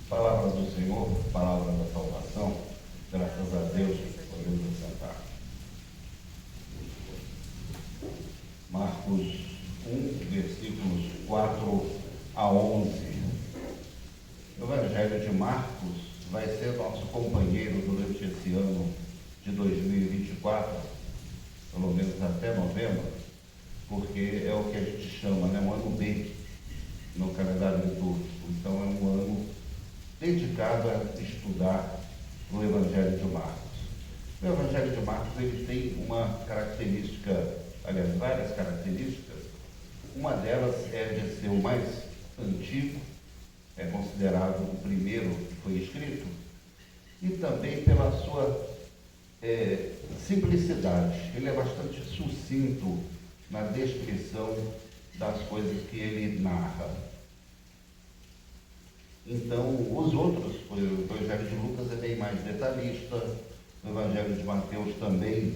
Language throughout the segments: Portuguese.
Palavra do Senhor, palavra da salvação, graças a Deus, podemos assentar. Marcos 1, versículos 4 a 11. O Evangelho de Marcos vai ser nosso companheiro durante esse ano de 2024, pelo menos até novembro, porque é o que a gente chama, né, um ano B no calendário litúrgico. Então é um ano dedicado a estudar o Evangelho de Marcos. O Evangelho de Marcos ele tem uma característica, aliás, várias características. Uma delas é de ser o mais antigo, é considerado o primeiro que foi escrito, e também pela sua simplicidade. Ele é bastante sucinto na descrição das coisas que ele narra. Então, os outros, o Evangelho de Lucas é bem mais detalhista, o Evangelho de Mateus também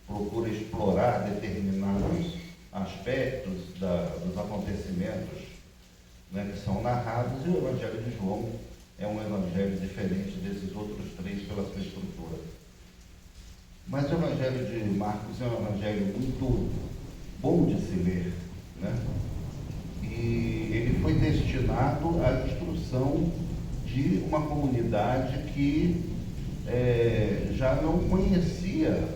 procura explorar determinados aspectos dos acontecimentos, né, que são narrados, e o Evangelho de João é um evangelho diferente desses outros três pela sua estrutura. Mas o Evangelho de Marcos é um evangelho muito bom de se ler, né? E ele foi destinado à instrução de uma comunidade que já não conhecia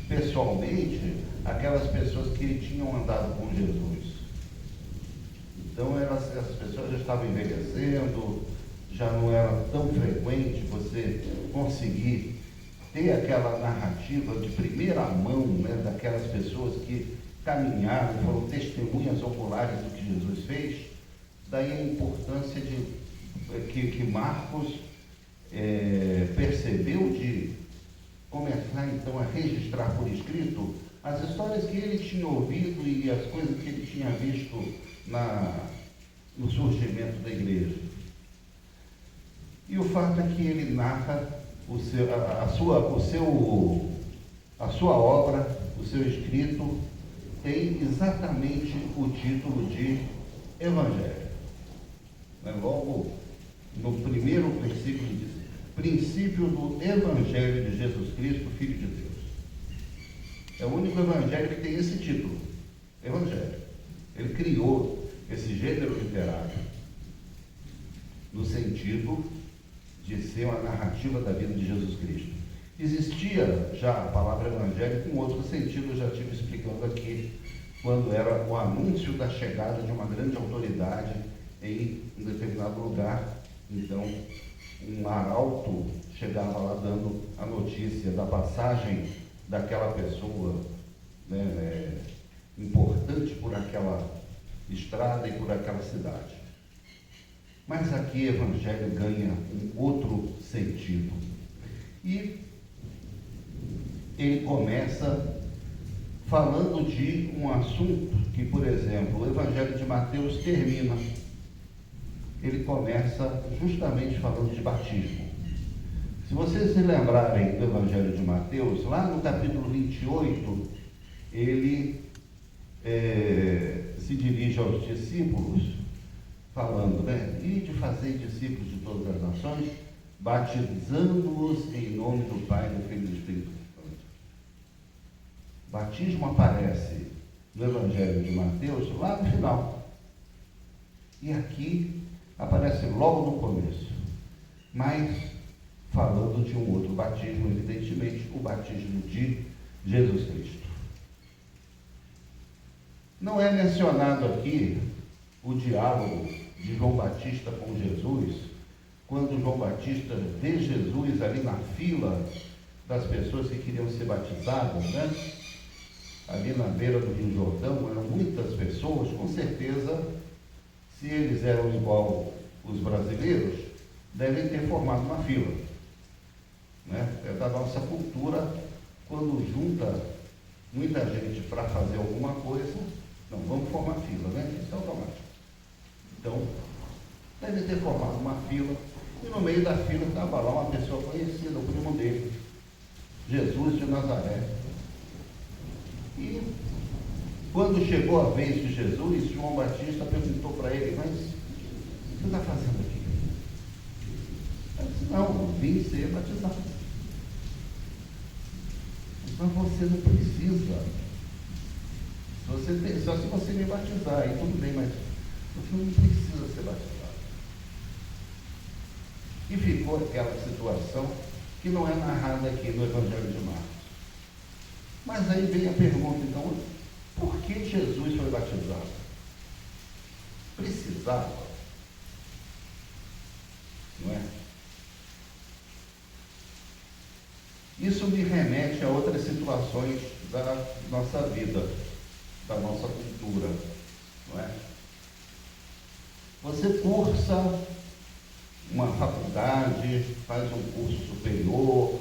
pessoalmente aquelas pessoas que tinham andado com Jesus. Então essas pessoas já estavam envelhecendo, já não era tão frequente você conseguir ter aquela narrativa de primeira mão, né, daquelas pessoas que caminharam, foram testemunhas oculares do que Jesus fez. Daí a importância que Marcos percebeu de começar então a registrar por escrito as histórias que ele tinha ouvido e as coisas que ele tinha visto no surgimento da igreja. E o fato é que ele narra a sua obra, o seu escrito, tem exatamente o título de Evangelho. Logo, no primeiro versículo diz: princípio do Evangelho de Jesus Cristo, Filho de Deus. É o único evangelho que tem esse título, Evangelho. Ele criou esse gênero literário no sentido de ser uma narrativa da vida de Jesus Cristo. Existia já a palavra evangelho com outro sentido, eu já estive explicando aqui, quando era o anúncio da chegada de uma grande autoridade em um determinado lugar. Então, um arauto chegava lá dando a notícia da passagem daquela pessoa, né, importante por aquela estrada e por aquela cidade. Mas aqui o evangelho ganha um outro sentido. E ele começa falando de um assunto que, por exemplo, o Evangelho de Mateus termina. Ele começa justamente falando de batismo. Se vocês se lembrarem do Evangelho de Mateus, lá no capítulo 28, ele se dirige aos discípulos, falando, né? E de fazer discípulos de todas as nações, batizando-os em nome do Pai, do Filho e do Espírito Santo. Batismo aparece no Evangelho de Mateus lá no final. E aqui aparece logo no começo. Mas falando de um outro batismo, evidentemente, o batismo de Jesus Cristo. Não é mencionado aqui o diálogo de João Batista com Jesus, quando João Batista vê Jesus ali na fila das pessoas que queriam ser batizadas, né? Ali na beira do Rio Jordão, eram muitas pessoas, com certeza, se eles eram igual os brasileiros, devem ter formado uma fila, né? É da nossa cultura, quando junta muita gente para fazer alguma coisa, não, vamos formar fila, né? Isso é automático. Então, deve ter formado uma fila, e no meio da fila estava lá uma pessoa conhecida, o primo dele, Jesus de Nazaré. E quando chegou a vez de Jesus, João Batista perguntou para ele: mas você está fazendo aqui? Eu disse, não, eu vim ser batizado. Mas você não precisa. Só se você me batizar, aí tudo bem, mas você não precisa ser batizado. E ficou aquela situação que não é narrada aqui no Evangelho de Marcos. Mas aí vem a pergunta, então, por que Jesus foi batizado? Precisava? Não é? Isso me remete a outras situações da nossa vida, da nossa cultura, não é? Você cursa uma faculdade, faz um curso superior,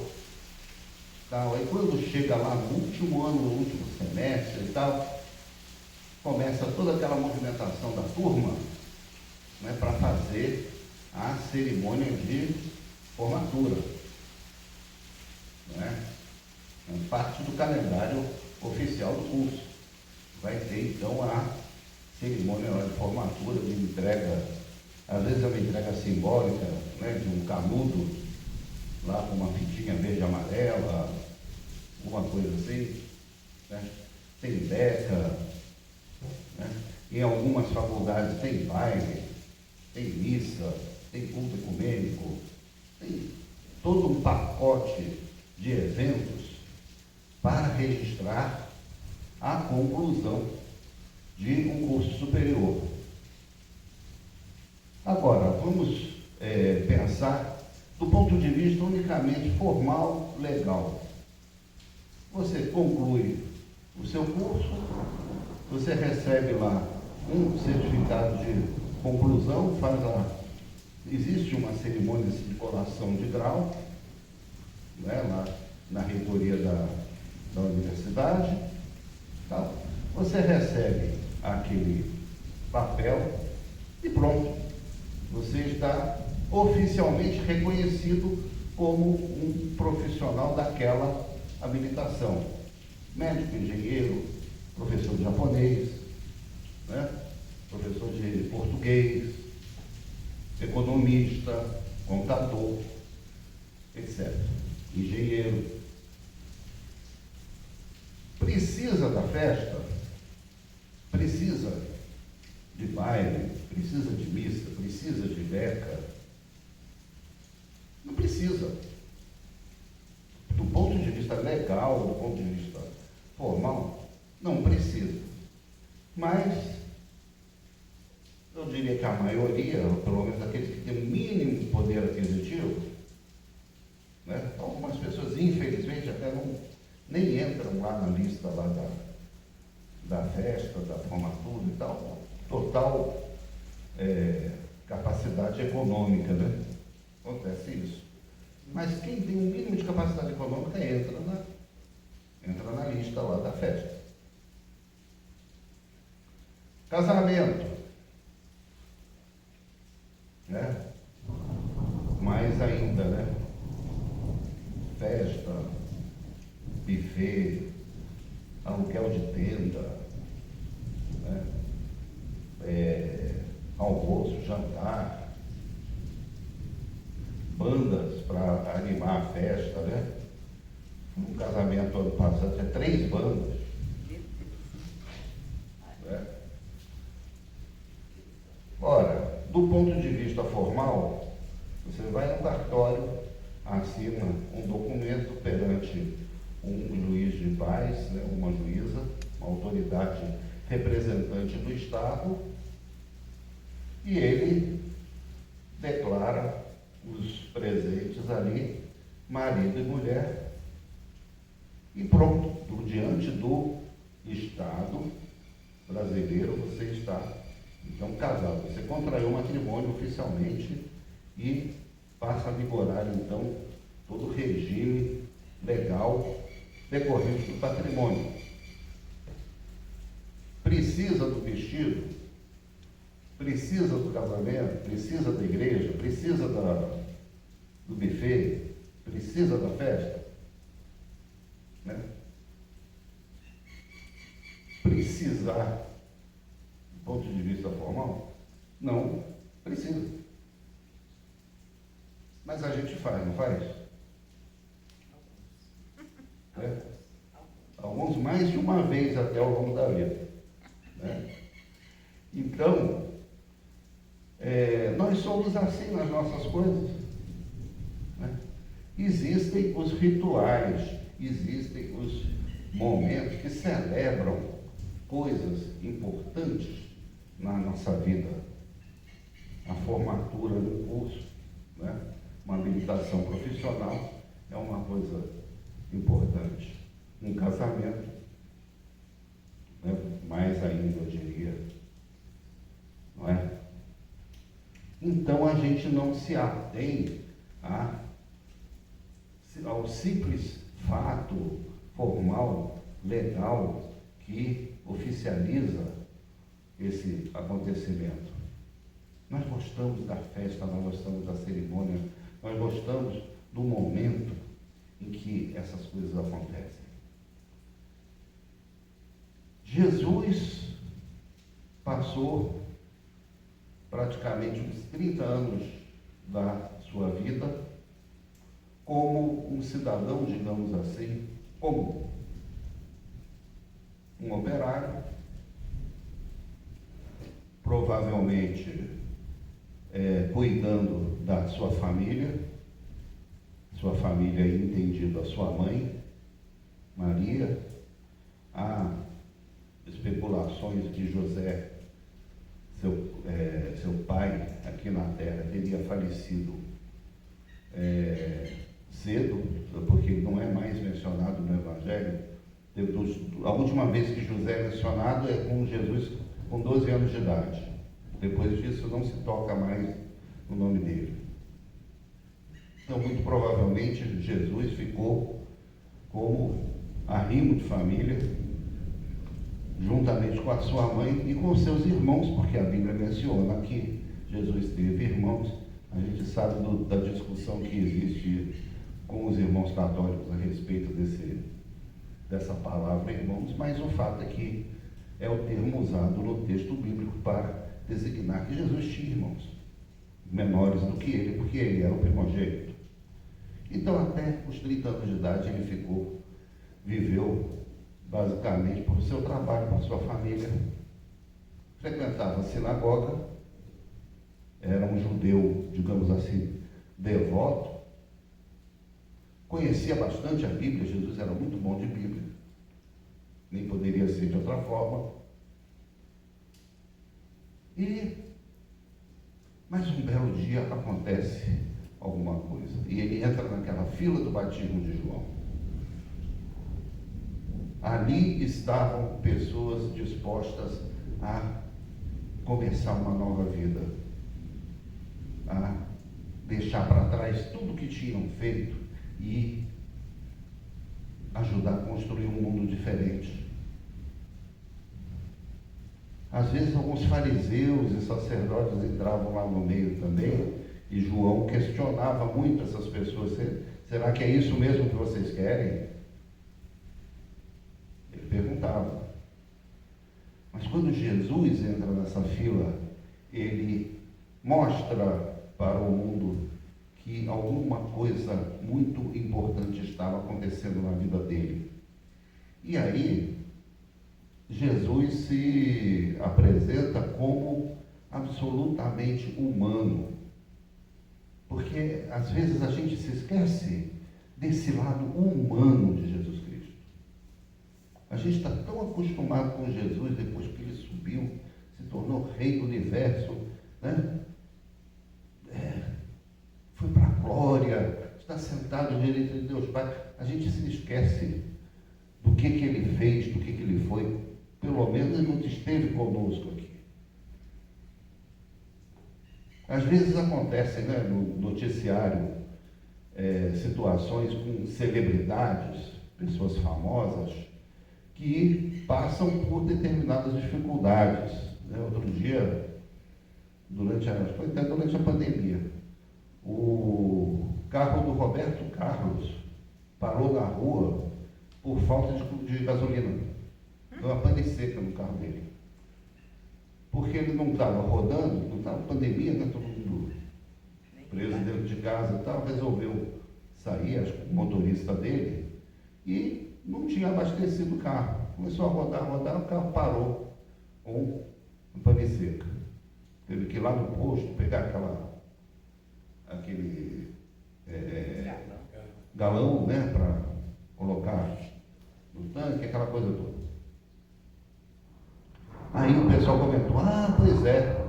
tal, aí quando chega lá no último ano, no último semestre e tal, começa toda aquela movimentação da turma, né, para fazer a cerimônia de formatura. Não é? É parte do calendário oficial do curso. Vai ter então a cerimônia de formatura, de entrega, às vezes é uma entrega simbólica, né, de um canudo, lá com uma fitinha verde e amarela, alguma coisa assim, né? Tem beca, né? Em algumas faculdades tem baile, tem missa, tem culto ecumênico, tem todo um pacote de eventos para registrar a conclusão de um curso superior. Agora, vamos pensar do ponto de vista unicamente formal, legal. Você conclui o seu curso, você recebe lá um certificado de conclusão, existe uma cerimônia de colação de grau, né, lá na reitoria da universidade, tal. Você recebe aquele papel e pronto, você está oficialmente reconhecido como um profissional daquela habilitação. Médico, engenheiro, professor de japonês, né, professor de português, economista, contador, etc. Engenheiro. Precisa da festa? Precisa de baile? Precisa de missa? Precisa de beca? Não precisa. Do ponto de vista legal, do ponto de vista formal, não precisa. Mas eu diria que a maioria, pelo menos aqueles que têm o mínimo poder aquisitivo, né? Algumas pessoas, infelizmente, até nem entram lá na lista lá da festa, da formatura e tal, total capacidade econômica, né? Acontece isso. Mas quem tem um mínimo de capacidade econômica entra na lista lá da festa. Casamento, né? Mais ainda, né? Festa, buffet, aluguel de tenda, né? Almoço, jantar, bandas para animar a festa, né? Um casamento ano passado tinha 3 bandas. Né? Ora, do ponto de vista formal, você vai no cartório, assina um documento perante um juiz de paz, né, uma juíza, uma autoridade representante do Estado, e ele declara os presentes ali, marido e mulher, e pronto, diante do Estado brasileiro, você está, então, casado. Você contraiu o matrimônio oficialmente e passa a vigorar, então, todo o regime legal decorrente do patrimônio. Precisa do vestido? Precisa do casamento? Precisa da igreja? Precisa do buffet? Precisa da festa? Né? Precisar, do ponto de vista formal? Não precisa. faz, não faz? É. Alguns mais de uma vez até ao longo da vida. Né? Então, nós somos assim nas nossas coisas. Né? Existem os rituais, existem os momentos que celebram coisas importantes na nossa vida. A formatura do curso, né? Uma habilitação profissional é uma coisa importante. Um casamento, né? Mais ainda, eu diria. Não é? Então a gente não se atém ao simples fato formal, legal, que oficializa esse acontecimento. Nós gostamos da festa, nós gostamos da cerimônia, nós gostamos do momento em que essas coisas acontecem. Jesus passou praticamente uns 30 anos da sua vida como um cidadão, digamos assim, comum. Um operário, provavelmente cuidando da sua família entendido a sua mãe, Maria. Há especulações que José, seu pai aqui na terra, teria falecido cedo, porque ele não é mais mencionado no Evangelho. A última vez que José é mencionado é com Jesus com 12 anos de idade. Depois disso não se toca mais no nome dele. Então, muito provavelmente, Jesus ficou como arrimo de família, juntamente com a sua mãe e com os seus irmãos, porque a Bíblia menciona que Jesus teve irmãos. A gente sabe da discussão que existe com os irmãos católicos a respeito dessa palavra irmãos, mas o fato é que é o termo usado no texto bíblico para designar que Jesus tinha irmãos menores do que ele, porque ele era o primogênito. Então, até os 30 anos de idade, ele viveu basicamente por seu trabalho, por sua família. Frequentava a sinagoga, era um judeu, digamos assim, devoto, conhecia bastante a Bíblia. Jesus era muito bom de Bíblia, nem poderia ser de outra forma. Mas um belo dia acontece alguma coisa, e ele entra naquela fila do batismo de João. Ali estavam pessoas dispostas a começar uma nova vida, a deixar para trás tudo que tinham feito e ajudar a construir um mundo diferente. Às vezes alguns fariseus e sacerdotes entravam lá no meio também, e João questionava muito essas pessoas: será que é isso mesmo que vocês querem? Ele perguntava. Mas quando Jesus entra nessa fila, ele mostra para o mundo que alguma coisa muito importante estava acontecendo na vida dele. E aí, Jesus se apresenta como absolutamente humano, porque às vezes a gente se esquece desse lado humano de Jesus Cristo. A gente está tão acostumado com Jesus depois que ele subiu, se tornou rei do universo, né? Foi para a glória, está sentado à direita de Deus Pai. A gente se esquece do que ele fez, do que ele foi. Pelo menos ele não esteve conosco aqui. Às vezes acontecem, né, no noticiário, situações com celebridades, pessoas famosas, que passam por determinadas dificuldades. Né? Outro dia, durante a pandemia, o carro do Roberto Carlos parou na rua por falta de gasolina. Deu uma pane seca no carro dele. Porque ele não estava rodando, não estava pandemia, né? Todo mundo preso dentro de casa e tal, resolveu sair, acho que o motorista dele, e não tinha abastecido o carro. Começou a rodar, o carro parou com um pane seca. Teve que ir lá no posto pegar aquele galão, né, para colocar no tanque, aquela coisa toda. Aí o pessoal comentou, pois é,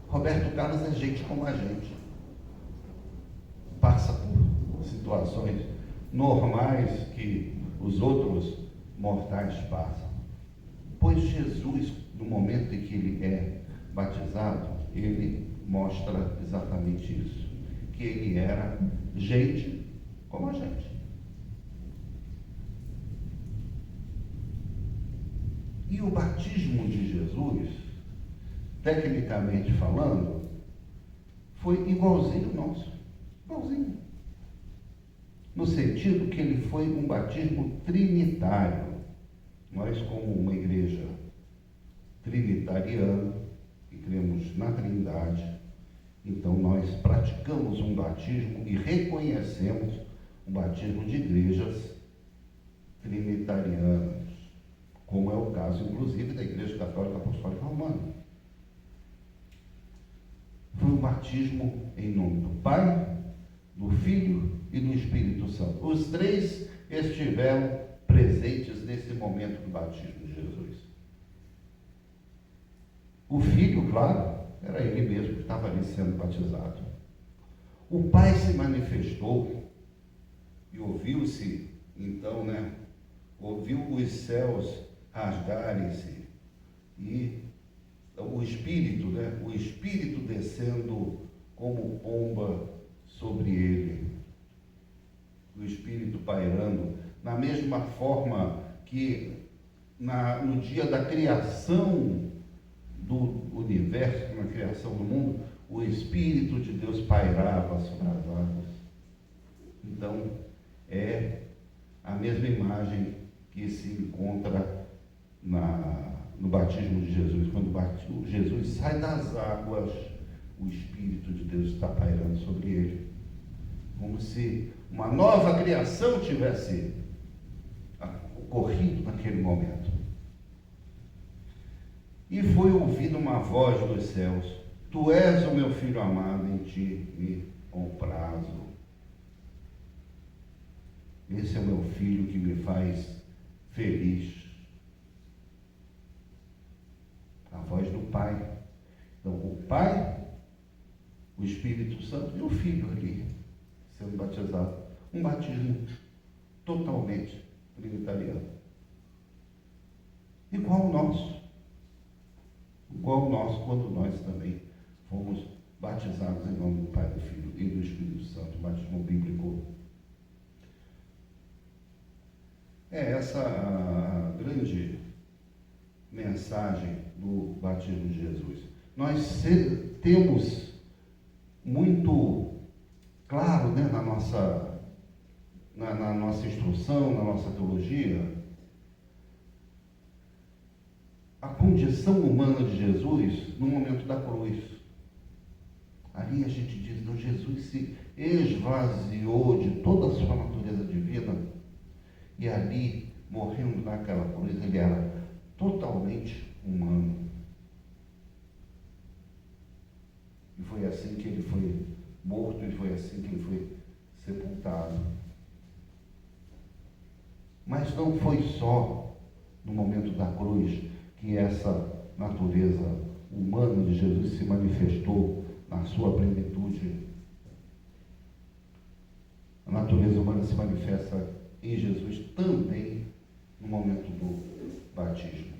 Roberto Carlos é gente como a gente. Passa por situações normais que os outros mortais passam. Pois Jesus, no momento em que ele é batizado, ele mostra exatamente isso, que ele era gente como a gente. E o batismo de Jesus, tecnicamente falando, foi igualzinho ao nosso. Igualzinho. No sentido que ele foi um batismo trinitário. Nós, como uma igreja trinitariana, que cremos na Trindade, então nós praticamos um batismo e reconhecemos um batismo de igrejas trinitarianas, como é o caso, inclusive, da Igreja Católica Apostólica Romana. Foi um batismo em nome do Pai, do Filho e do Espírito Santo. Os três estiveram presentes nesse momento do batismo de Jesus. O Filho, claro, era ele mesmo que estava ali sendo batizado. O Pai se manifestou e ouviu-se, então, ouviu os céus rasgarem-se e o Espírito descendo como pomba sobre ele, o Espírito pairando, na mesma forma que no dia da criação do universo, na criação do mundo, o Espírito de Deus pairava sobre as águas. Então, é a mesma imagem que se encontra no batismo de Jesus. Quando Jesus sai das águas, o Espírito de Deus está pairando sobre ele, como se uma nova criação tivesse ocorrido naquele momento. E foi ouvida uma voz dos céus: Tu és o meu filho amado, em ti me comprazo. Esse é o meu filho que me faz feliz. A voz do Pai. Então, o Pai, o Espírito Santo e o Filho ali, sendo batizado. Um batismo totalmente trinitariano. Igual o nosso. Igual o nosso, quando nós também fomos batizados em nome do Pai, do Filho e do Espírito Santo. Batismo bíblico. É essa a grande mensagem do batismo de Jesus. Nós temos muito claro, na nossa instrução, na nossa teologia, a condição humana de Jesus no momento da cruz. Ali a gente diz, então Jesus se esvaziou de toda a sua natureza divina e ali, morrendo naquela cruz, ele era totalmente humano. E foi assim que ele foi morto e foi assim que ele foi sepultado. Mas não foi só no momento da cruz que essa natureza humana de Jesus se manifestou na sua plenitude. A natureza humana se manifesta em Jesus também no momento do batismo.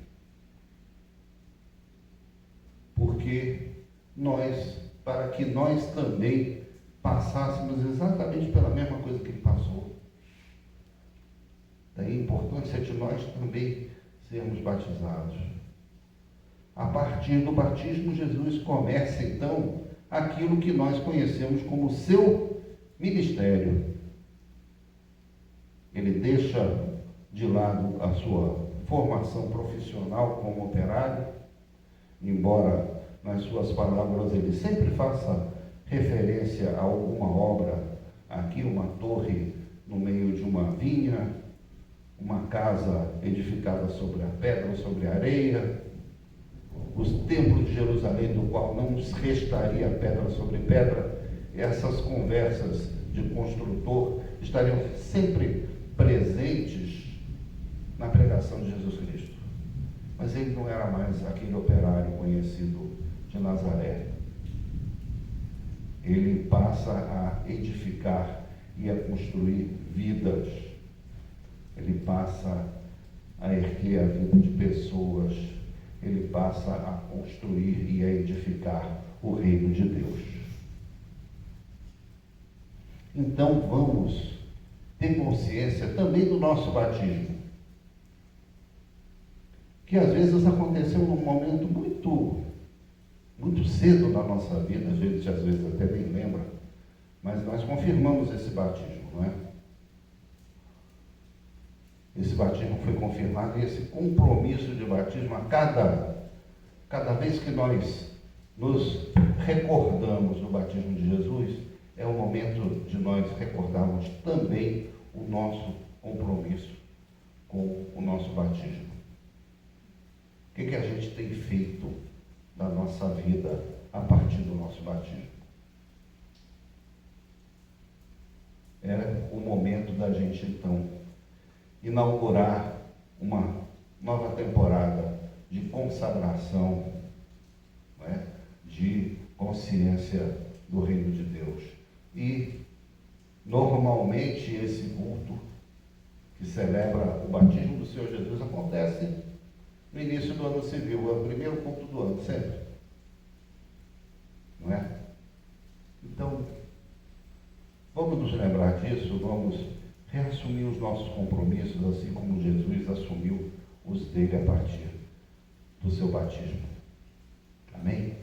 Porque para que nós também passássemos exatamente pela mesma coisa que ele passou. Daí a importância de nós também sermos batizados. A partir do batismo, Jesus começa então aquilo que nós conhecemos como seu ministério. Ele deixa de lado a sua formação profissional como operário, embora nas suas palavras ele sempre faça referência a alguma obra, aqui uma torre no meio de uma vinha, uma casa edificada sobre a pedra ou sobre a areia, os templos de Jerusalém, do qual não restaria pedra sobre pedra. Essas conversas de construtor estariam sempre presentes na pregação de Jesus Cristo. Mas ele não era mais aquele operário conhecido de Nazaré. Ele passa a edificar e a construir vidas. Ele passa a erguer a vida de pessoas. Ele passa a construir e a edificar o reino de Deus. Então vamos ter consciência também do nosso batismo, que às vezes aconteceu num momento muito cedo na nossa vida, a gente às vezes até nem lembra, mas nós confirmamos esse batismo, não é? Esse batismo foi confirmado e esse compromisso de batismo, a cada vez que nós nos recordamos do batismo de Jesus, é o momento de nós recordarmos também o nosso compromisso com o nosso batismo. O que a gente tem feito da nossa vida a partir do nosso batismo? É o momento da gente, então, inaugurar uma nova temporada de consagração, não é? De consciência do reino de Deus. E, normalmente, esse culto que celebra o batismo do Senhor Jesus acontece no início do ano civil, é o primeiro culto do ano, sempre. Não é? Então, vamos nos lembrar disso, vamos reassumir os nossos compromissos, assim como Jesus assumiu os dele a partir do seu batismo. Amém?